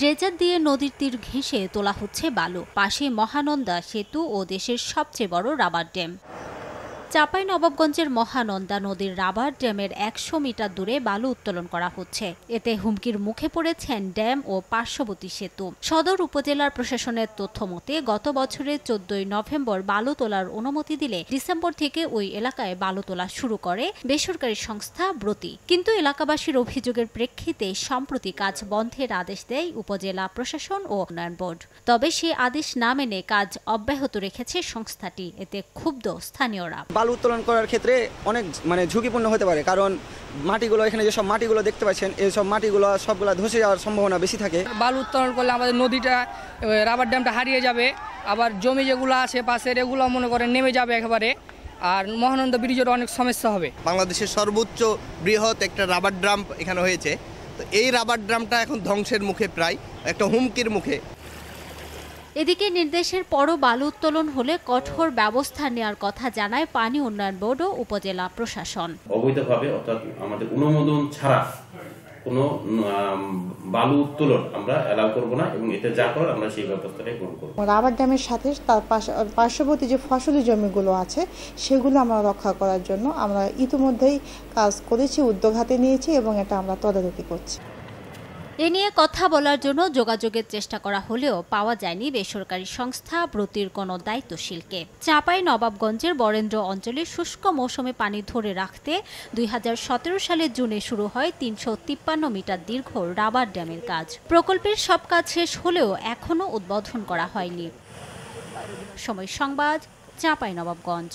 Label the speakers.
Speaker 1: Dredger দিয়ে নদীর তীর ঘেঁষে তোলা হচ্ছে বালু। পাশে মহানন্দা সেতু ও দেশের সবচেয়ে বড় রাবার ড্যাম। চাঁপাইনবাবগঞ্জের মহানন্দা নদীর রাবার ড্যামের ১০০ মিটার দূরে বালু উত্তোলন করা হচ্ছে। এতে হুমকির মুখে পড়েছেন ড্যাম ও পার্শ্ববর্তী সেতু। সদর উপজেলার প্রশাসনের তথ্য মতে গত বছরের ১৪ নভেম্বর বালু তোলার অনুমতি দিলে ডিসেম্বর থেকে ওই এলাকায় বালু তোলা শুরু করে বেসরকারি সংস্থা ব্রতি। কিন্তু এলাকাবাসীর অভিযোগের প্রেক্ষিতে সম্প্রতি কাজ বন্ধের আদেশ দেয় উপজেলা প্রশাসন ও উন্নয়ন বোর্ড। তবে সেই আদেশ না মেনে কাজ অব্যাহত রেখেছে সংস্থাটি। এতে ক্ষুব্ধ স্থানীয়রা।
Speaker 2: বালু উত্তোলন করার ক্ষেত্রে অনেক ঝুঁকিপূর্ণ হতে পারে, কারণ মাটিগুলো এখানে যেসব মাটিগুলো দেখতে পাচ্ছেন এইসব মাটিগুলো সবগুলো ধসে যাওয়ার সম্ভাবনা বেশি থাকে।
Speaker 3: বালু উত্তোলন করলে আমাদের নদীটা রাবার ড্যামটা হারিয়ে যাবে, আবার জমি যেগুলো আছে পাশের এগুলো মনে করেন নেমে যাবে একেবারে, আর মহানন্দা ব্রিজের অনেক সমস্যা হবে।
Speaker 4: বাংলাদেশের সর্বোচ্চ বৃহৎ একটা রাবার ড্রাম এখানে হয়েছে, তো এই রাবার ড্রামটা এখন ধ্বংসের মুখে, প্রায় একটা হুমকির মুখে।
Speaker 1: এদিকে নির্দেশের পরও বালু উত্তোলন হলে কঠোর ব্যবস্থা নেওয়ার কথা জানায় পানি উন্নয়ন বোর্ড ও উপজেলা প্রশাসন।
Speaker 5: অবৈধভাবে অর্থাৎ আমাদের অনুমোদন ছাড়া কোনো বালু উত্তোলন আমরা অ্যালাউ করব না এবং এতে যা করার আমরা সেই ব্যবস্থাটাই গ্রহণ করব।
Speaker 6: রাবার ড্যামের সাথে তার পার্শ্ববর্তী যে ফসলি জমিগুলো আছে সেগুলো আমরা রক্ষা করার জন্য আমরা ইতিমধ্যেই কাজ করেছি, উদ্যোগ হাতে নিয়েছি এবং এটা আমরা তদারকি করছি।
Speaker 1: এ নিয়ে কথা বলার জন্য যোগাযোগের চেষ্টা করা হলেও পাওয়া যায়নি বেসরকারি সংস্থা ব্রতির কোনো দায়িত্বশীলকে। চাঁপাইনবাবগঞ্জের বরেন্দ্র অঞ্চলে শুষ্ক মৌসুমে পানি ধরে রাখতে ২০১৭ সালের জুনে শুরু হয় ৩৫৩ মিটার দীর্ঘ রাবার ড্যামের কাজ। প্রকল্পের সব কাজ শেষ হলেও এখনও উদ্বোধন করা হয়নি। সময় সংবাদ, চাঁপাইনবাবগঞ্জ।